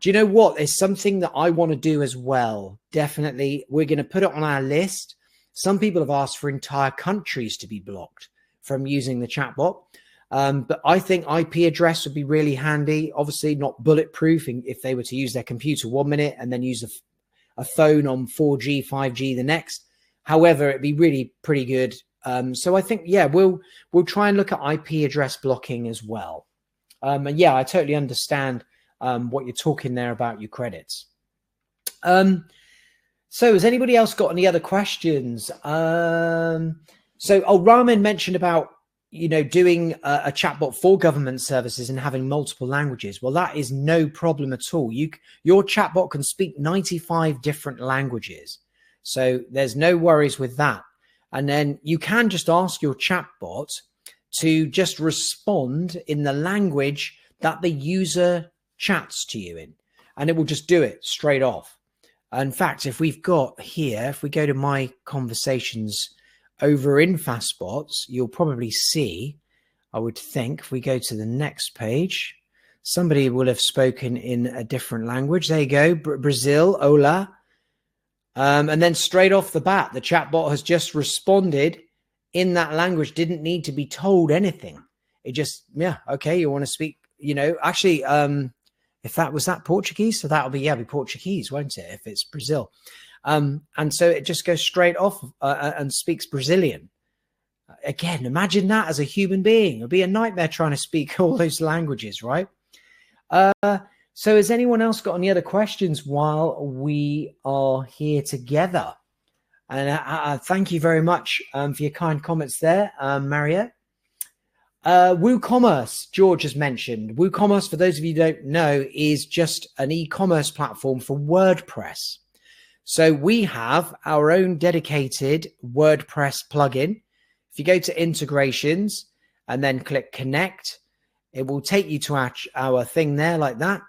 Do you know what? It's something that I want to do as well. Definitely. We're going to put it on our list. Some people have asked for entire countries to be blocked from using the chatbot. But I think IP address would be really handy. Obviously not bulletproof if they were to use their computer 1 minute and then use a phone on 4G, 5G the next. However, it'd be really pretty good. So I think, yeah, we'll try and look at IP address blocking as well. And yeah, I totally understand what you're talking there about your credits. So has anybody else got any other questions? Raman mentioned about, doing a chatbot for government services and having multiple languages. Well, that is no problem at all. Your chatbot can speak 95 different languages. So there's no worries with that. And then you can just ask your chatbot to just respond in the language that the user chats to you in, and it will just do it straight off. In fact, if we go to my conversations over in FastBots, you'll probably see, I would think, if we go to the next page, somebody will have spoken in a different language. There you go, Brazil, hola. And then straight off the bat, the chatbot has just responded in that language, didn't need to be told anything. It just, yeah, okay, you want to speak, actually, if that was Portuguese, so that'll be Portuguese, won't it? If it's Brazil. And so it just goes straight off and speaks Brazilian. Again, imagine that as a human being. It'd be a nightmare trying to speak all those languages, right? So has anyone else got any other questions while we are here together? And thank you very much for your kind comments there, Mario. WooCommerce, George has mentioned. WooCommerce, for those of you who don't know, is just an e-commerce platform for WordPress. So we have our own dedicated WordPress plugin. If you go to integrations and then click connect, it will take you to our thing there like that.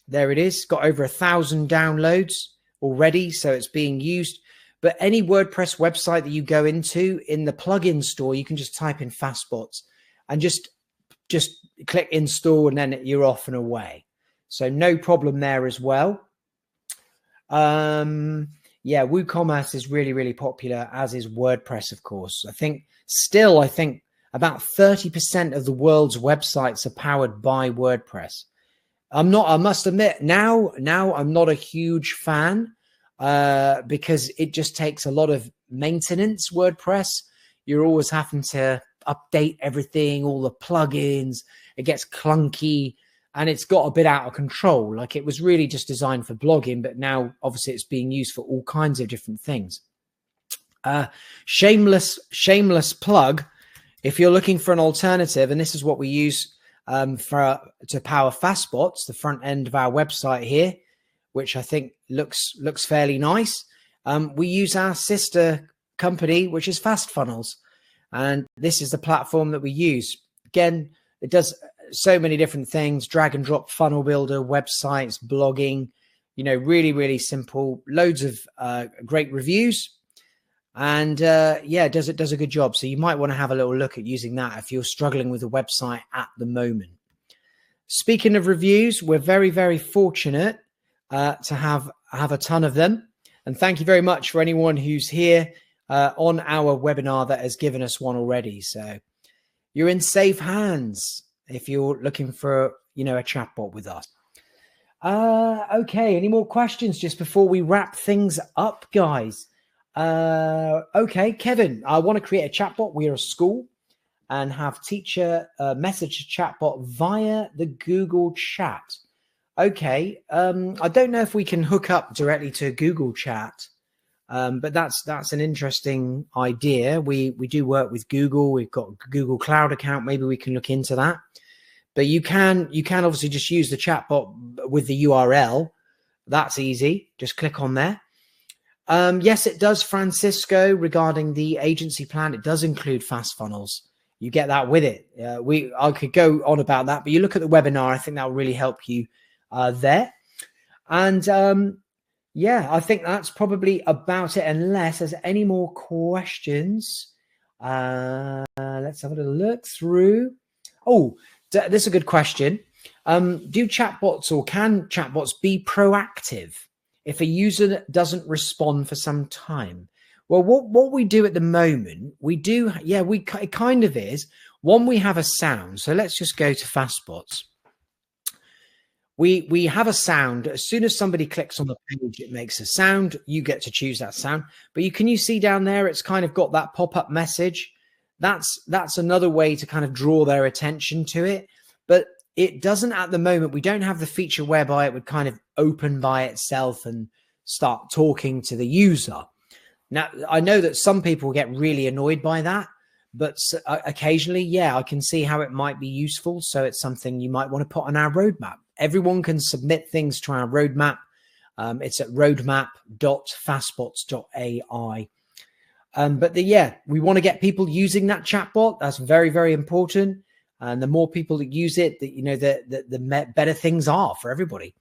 There it is. Got over 1,000 downloads already, so it's being used. But any WordPress website that you go into in the plugin store, you can just type in FastBots and just click install, and then you're off and away. So no problem there as well. Yeah, WooCommerce is really, really popular, as is WordPress, of course. I think about 30% of the world's websites are powered by WordPress. I must admit, now I'm not a huge fan because it just takes a lot of maintenance, WordPress. You're always having to update everything, all the plugins. It gets clunky and it's got a bit out of control. Like it was really just designed for blogging, but now obviously it's being used for all kinds of different things. Shameless plug. If you're looking for an alternative, and this is what we use to power FastBots, the front end of our website here, which I think looks fairly nice. We use our sister company, which is FastFunnels, and this is the platform that we use. Again, it does so many different things: drag and drop funnel builder, websites, blogging. Really, really simple. Loads of great reviews. And yeah, it does a good job. So you might want to have a little look at using that if you're struggling with a website at the moment. Speaking of reviews, we're very, very fortunate to have a ton of them. And thank you very much for anyone who's here on our webinar that has given us one already. So you're in safe hands if you're looking for, a chatbot with us. Okay, any more questions just before we wrap things up, guys? Okay, Kevin, I want to create a chatbot. We are a school and have teacher message chatbot via the Google Chat. Okay, I don't know if we can hook up directly to Google Chat, but that's an interesting idea. We do work with Google. We've got a Google Cloud account. Maybe we can look into that. But you can obviously just use the chatbot with the URL. That's easy. Just click on there. Yes, it does, Francisco, regarding the agency plan. It does include FastFunnels. You get that with it. I could go on about that, but you look at the webinar. I think that will really help you there. And yeah, I think that's probably about it, unless there's any more questions. Let's have a little look through. Oh, this is a good question. Do chatbots or can chatbots be proactive if a user doesn't respond for some time? Well, what we do at the moment, it kind of is. One, we have a sound. So let's just go to FastBots. We have a sound. As soon as somebody clicks on the page, it makes a sound. You get to choose that sound. But can you see down there, it's kind of got that pop-up message. That's another way to kind of draw their attention to it. But it doesn't at the moment. We don't have the feature whereby it would kind of open by itself and start talking to the user. Now, I know that some people get really annoyed by that, but occasionally, yeah, I can see how it might be useful. So it's something you might want to put on our roadmap. Everyone can submit things to our roadmap. It's at roadmap.fastbots.ai. But we want to get people using that chatbot. That's very, very important. And the more people that use it, the better things are for everybody.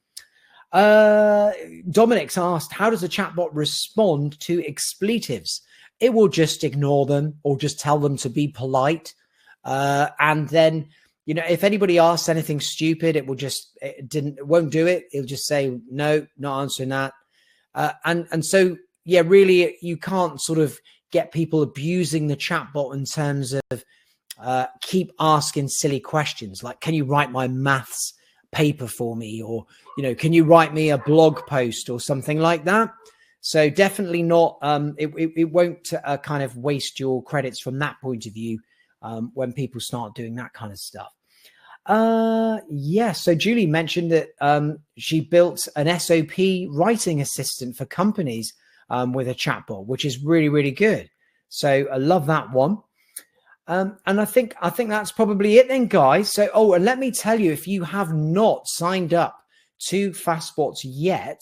Dominic's asked, how does a chatbot respond to expletives? It will just ignore them or just tell them to be polite. And then, if anybody asks anything stupid, it won't do it. It'll just say, no, not answering that. And so, yeah, really, you can't sort of get people abusing the chatbot in terms of keep asking silly questions like, can you write my maths paper for me? Or, can you write me a blog post or something like that? So definitely not. It won't kind of waste your credits from that point of view when people start doing that kind of stuff. So Julie mentioned that she built an SOP writing assistant for companies with a chatbot, which is really, really good. So I love that one. And I think that's probably it then, guys. So, and let me tell you, if you have not signed up to FastBots yet,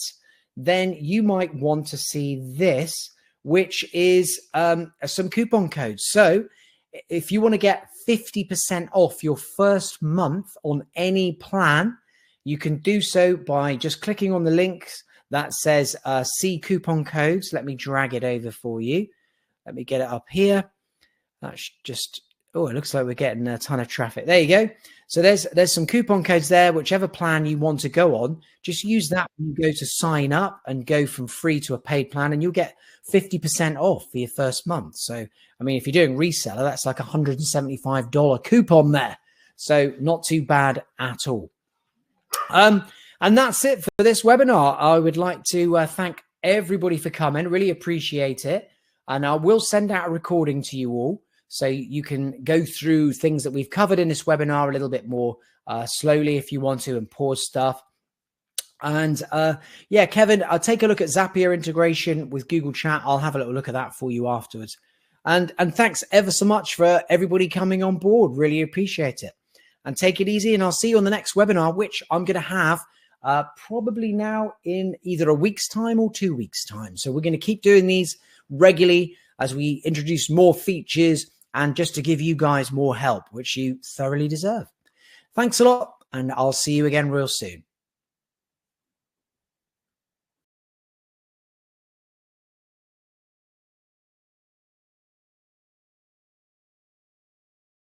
then you might want to see this, which is some coupon codes. So if you want to get 50% off your first month on any plan, you can do so by just clicking on the link that says see coupon codes. Let me drag it over for you. Let me get it up here. That's just, it looks like we're getting a ton of traffic. There you go. So there's some coupon codes there. Whichever plan you want to go on, just use that when you go to sign up and go from free to a paid plan, and you'll get 50% off for your first month. So, I mean, if you're doing reseller, that's like $175 coupon there. So not too bad at all. And that's it for this webinar. I would like to thank everybody for coming. Really appreciate it. And I will send out a recording to you all. So you can go through things that we've covered in this webinar a little bit more slowly if you want to, and pause stuff. And yeah, Kevin, I'll take a look at Zapier integration with Google Chat. I'll have a little look at that for you afterwards. And thanks ever so much for everybody coming on board. Really appreciate it. And take it easy. And I'll see you on the next webinar, which I'm going to have probably now in either a week's time or 2 weeks' time. So we're going to keep doing these regularly as we introduce more features and just to give you guys more help, which you thoroughly deserve. Thanks a lot, and I'll see you again real soon.